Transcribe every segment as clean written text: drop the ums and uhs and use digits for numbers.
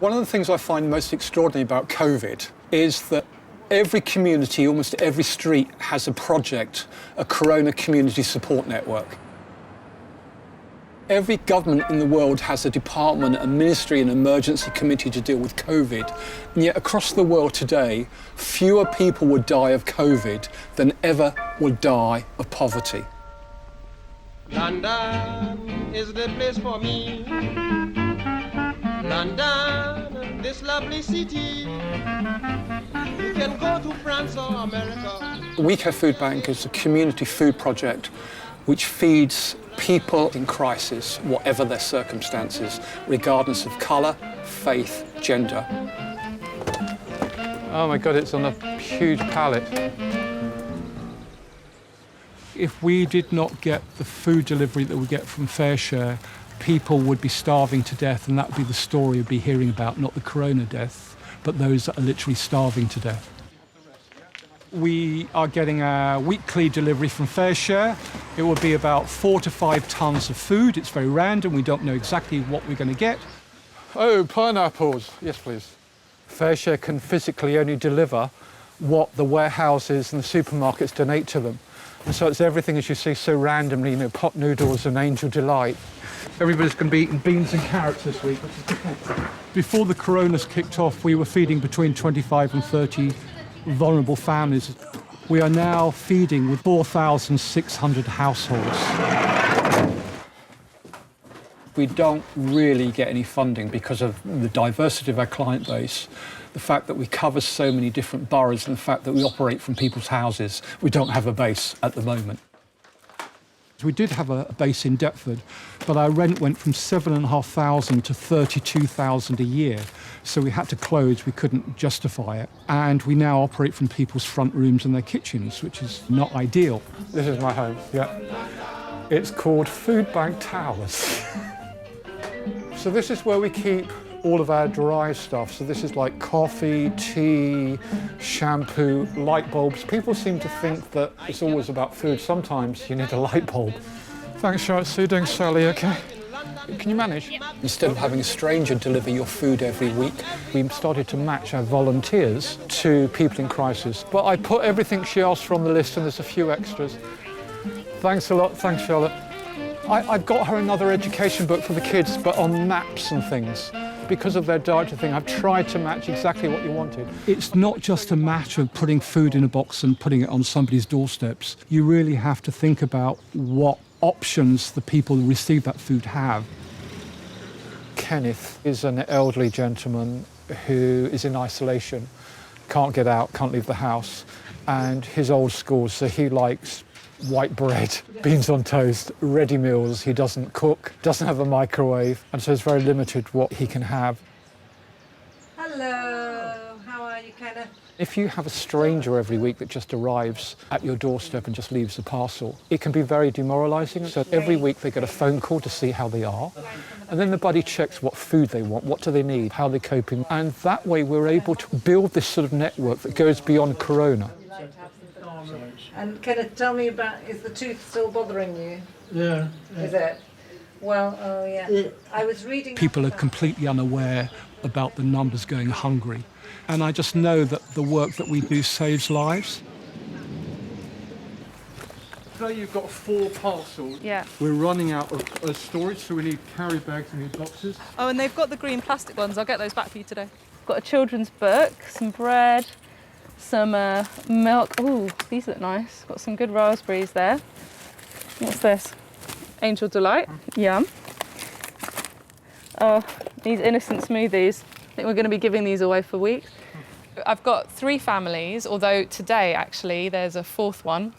One of the things I find most extraordinary about COVID is that every community, almost every street, has a project, a Corona Community Support Network. Every government in the world has a department, a ministry, an emergency committee to deal with COVID. And yet across the world today, fewer people would die of COVID than ever would die of poverty. London is the place for me. London, this lovely city. You can go to France or America. The We Care Food Bank is a community food project which feeds people in crisis, whatever their circumstances, regardless of colour, faith, gender. Oh my God, it's on a huge pallet. If we did not get the food delivery that we get from FareShare, people would be starving to death, and that would be the story we'd be hearing about, not the corona deaths, but those that are literally starving to death. We are getting a weekly delivery from FareShare. It will be about 4 to 5 tons of food. It's very random. We don't know exactly what we're going to get. Oh, pineapples. Yes, please. FareShare can physically only deliver what the warehouses and the supermarkets donate to them. And so it's everything, as you see, so randomly, you know, pot noodles and Angel Delight. Everybody's going to be eating beans and carrots this week. Before the coronas kicked off, we were feeding between 25 and 30 vulnerable families. We are now feeding with 4,600 households. We don't really get any funding because of the diversity of our client base, the fact that we cover so many different boroughs, and the fact that we operate from people's houses. We don't have a base at the moment. We did have a base in Deptford, but our rent went from £7,500 to £32,000 a year. So we had to close, we couldn't justify it. And we now operate from people's front rooms and their kitchens, which is not ideal. This is my home, yeah. It's called Food Bank Towers. So this is where we keep all of our dry stuff. So this is like coffee, tea, shampoo, light bulbs. People seem to think that it's always about food. Sometimes you need a light bulb. Thanks, Charlotte. So you're doing Sally, okay? Can you manage? Instead of having a stranger deliver your food every week, we started to match our volunteers to people in crisis. But I put everything she asked for on the list, and there's a few extras. Thanks a lot. Thanks, Charlotte. I've got her another education book for the kids, but on maps and things. Because of their dietary thing, I've tried to match exactly what you wanted. It's not just a matter of putting food in a box and putting it on somebody's doorsteps. You really have to think about what options the people who receive that food have. Kenneth is an elderly gentleman who is in isolation, can't get out, can't leave the house, and his old school, so he likes white bread, beans on toast, ready meals. He doesn't cook, doesn't have a microwave, and so it's very limited what he can have. Hello, how are you, Kenneth? If you have a stranger every week that just arrives at your doorstep and just leaves a parcel, it can be very demoralising. So every week they get a phone call to see how they are, and then the buddy checks what food they want, what do they need, how they're coping, and that way we're able to build this sort of network that goes beyond Corona. And Kenneth, tell me about, is the tooth still bothering you? Yeah. Is it? Well, oh yeah. I was reading... People are completely unaware about the numbers going hungry. And I just know that the work that we do saves lives. Today you've got 4 parcels. Yeah. We're running out of storage, so we need carry bags, we need boxes. Oh, and they've got the green plastic ones. I'll get those back for you today. Got a children's book, some bread, some milk. Ooh, these look nice. Got some good raspberries there. What's this? Angel Delight. Yum. Oh, these innocent smoothies. I think we're going to be giving these away for weeks. I've got 3 families, although today actually there's a 4th one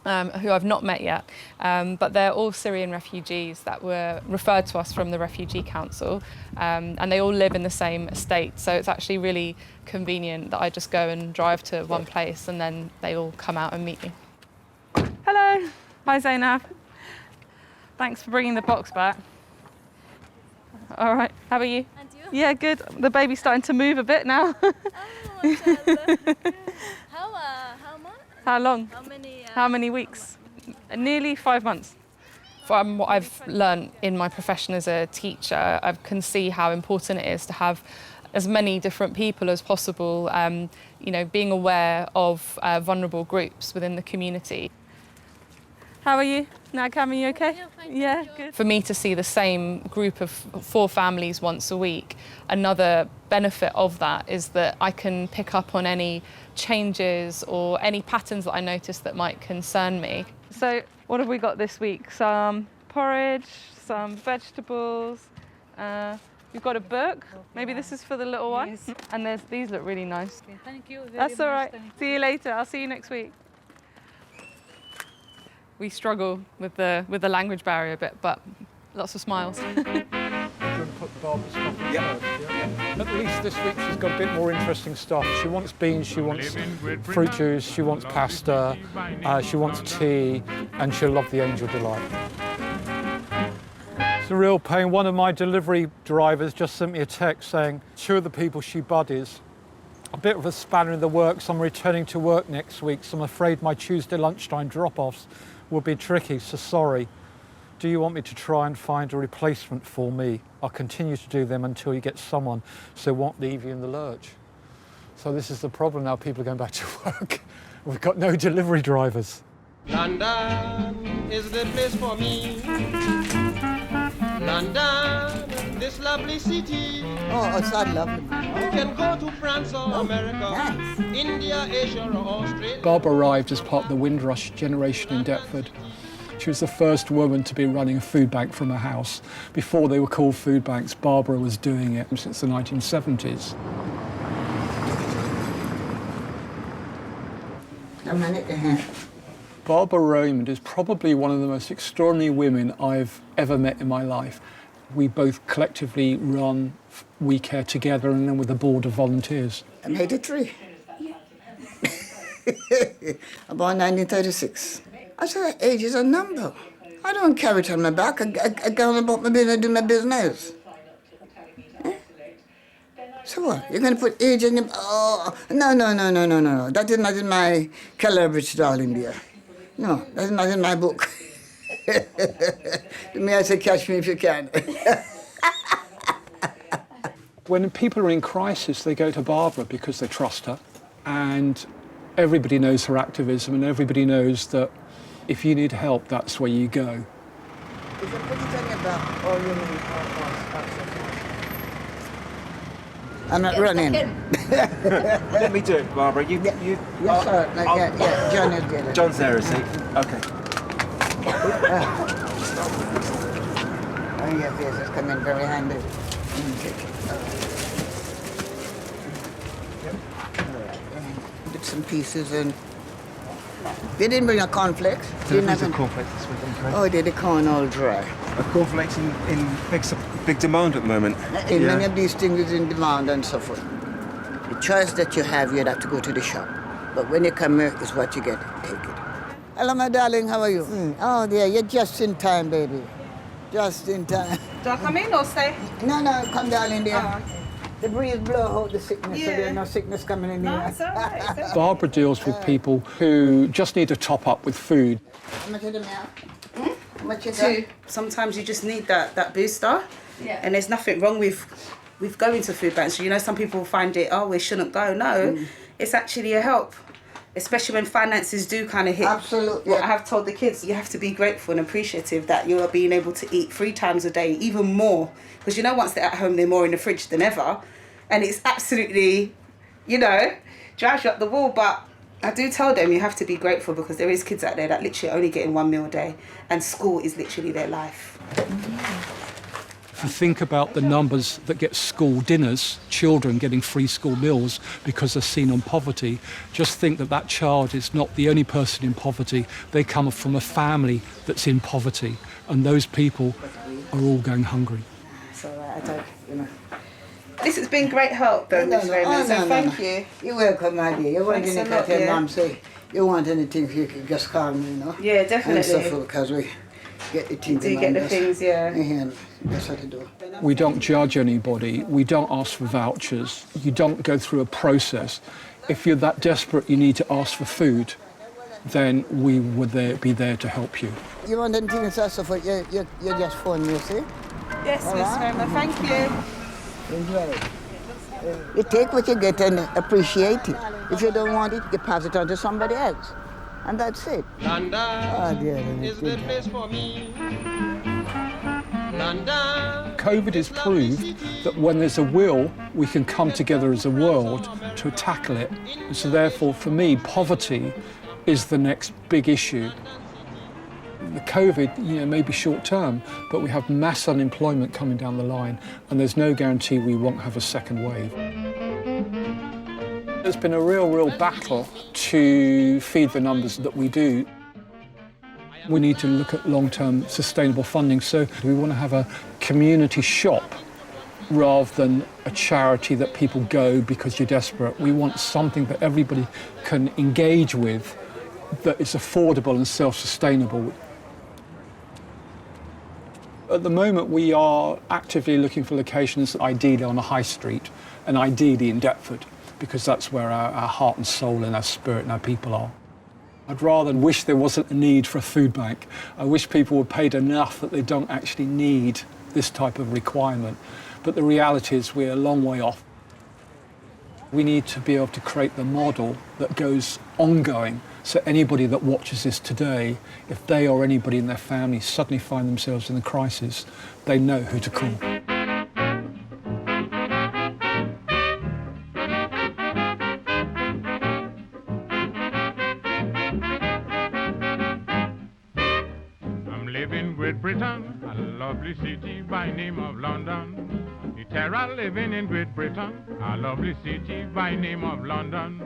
who I've not met yet, but they're all Syrian refugees that were referred to us from the Refugee Council, and they all live in the same estate, so it's actually really convenient that I just go and drive to one place and then they all come out and meet me. Hello. Hi Zainab. Thanks for bringing the box back. All right, how are you? And you? Yeah, good. The baby's starting to move a bit now. Oh, mashallah. How much? How long? How many? How many weeks? Nearly 5 months. From what I've learned in my profession as a teacher, I can see how important it is to have as many different people as possible, being aware of vulnerable groups within the community. How are you? Cam, are you okay? Yeah, fine. Yeah, good. For me to see the same group of 4 families once a week, another benefit of that is that I can pick up on any changes or any patterns that I notice that might concern me. So what have we got this week? Some porridge, some vegetables. We've got a book. Maybe this is for the little one. Yes. And these look really nice. Okay, thank you very That's all right. much. See you later. I'll see you next week. We struggle with the language barrier a bit, but lots of smiles. Put Barbara's stuff in first, yeah? At least this week she's got a bit more interesting stuff. She wants beans, she wants fruit juice, she wants pasta, she wants tea, and she'll love the Angel Delight. It's a real pain. One of my delivery drivers just sent me a text saying 2 of the people she buddies, a bit of a spanner in the works. I'm returning to work next week, so I'm afraid my Tuesday lunchtime drop-offs will be tricky, so sorry. Do you want me to try and find a replacement for me? I'll continue to do them until you get someone, so won't leave you in the lurch. So this is the problem now, people are going back to work. We've got no delivery drivers. London is the place for me. London, this lovely city. Oh, it's so lovely. You can go to France or America, nice. India, Asia, or Australia. Barbara arrived as part of the Windrush generation in Deptford. She was the first woman to be running a food bank from her house. Before they were called food banks, Barbara was doing it since the 1970s. A minute. Barbara Raymond is probably one of the most extraordinary women I've ever met in my life. We both collectively run We Care together and then with a board of volunteers. I'm 83. I'm born 1936. I said, age is a number. I don't carry it on my back. I go about my business, do my business. Eh? So what? You're going to put age in your... Oh, no. That is not in my Calabrich, darling dear. No, that's not in my book. To me, I say, catch me if you can. When people are in crisis, they go to Barbara because they trust her. And everybody knows her activism and everybody knows that if you need help, that's where you go. Is it put it on your back or you mean I'm not running. Let me do it, Barbara. Yes, sir. Yeah, John is there. John's there, is he? Okay. Oh, yes, it's coming very handy. Did some pieces and they didn't bring a cornflakes. There's a cornflakes this week, okay? Oh, did the corn all dry? A cornflakes in big demand at the moment. In many of these things is in demand and so forth. The choice that you have, you'd have to go to the shop. But when you come here, is what you get. Take it. Hello, my darling. How are you? Oh, dear. You're just in time, baby. Just in time. Do I come in or stay? No, come darling, dear. Oh, okay. The breeze blow out the sickness, so there's no sickness coming in No, here. it's all right. It's all right. Barbara deals with people who just need to top up with food. How much is the milk? How much is 2. Sometimes you just need that booster. Yeah. And there's nothing wrong with going to food banks. You know, some people find it, we shouldn't go. No, it's actually a help. Especially when finances do kind of hit. Absolutely. What I have told the kids, you have to be grateful and appreciative that you are being able to eat 3 times a day, even more. Because once they're at home, they're more in the fridge than ever. And it's absolutely, drives you up the wall. But I do tell them you have to be grateful because there is kids out there that literally are only getting 1 meal a day. And school is literally their life. If you think about the numbers that get school dinners, children getting free school meals because they're seen on poverty, just think that child is not the only person in poverty. They come from a family that's in poverty, and those people are all going hungry. So I don't, This has been great help, though, Miss Raymond, so thank you. You're welcome, my dear. You want Thanks a anything lot, that yeah. Mom say, you want anything, you can just call me, Yeah, definitely. And so because we get the things Do you get the things, yeah. And that's what I do. We don't judge anybody. We don't ask for vouchers. You don't go through a process. If you're that desperate, you need to ask for food. then we would be there to help you. You want anything else to support, you just phone me, see? Yes, All Miss right. Rema, thank you. Enjoy it. You take what you get and appreciate it. If you don't want it, you pass it on to somebody else. And that's it. London dear, is the place for me. London. COVID has proved that when there's a will, we can come together as a world to tackle it. And so therefore, for me, poverty is the next big issue. The COVID, may be short term, but we have mass unemployment coming down the line, and there's no guarantee we won't have a second wave. There's been a real battle to feed the numbers that we do. We need to look at long-term sustainable funding, so we want to have a community shop rather than a charity that people go because you're desperate. We want something that everybody can engage with that is affordable and self-sustainable. At the moment, we are actively looking for locations, ideally on a high street and ideally in Deptford, because that's where our heart and soul and our spirit and our people are. I'd rather wish there wasn't a need for a food bank. I wish people were paid enough that they don't actually need this type of requirement. But the reality is we're a long way off. We need to be able to create the model that goes ongoing. So anybody that watches this today, if they or anybody in their family suddenly find themselves in a crisis, they know who to call. I'm living Great Britain, a lovely city by name of London. The terror living in Great Britain, a lovely city by name of London.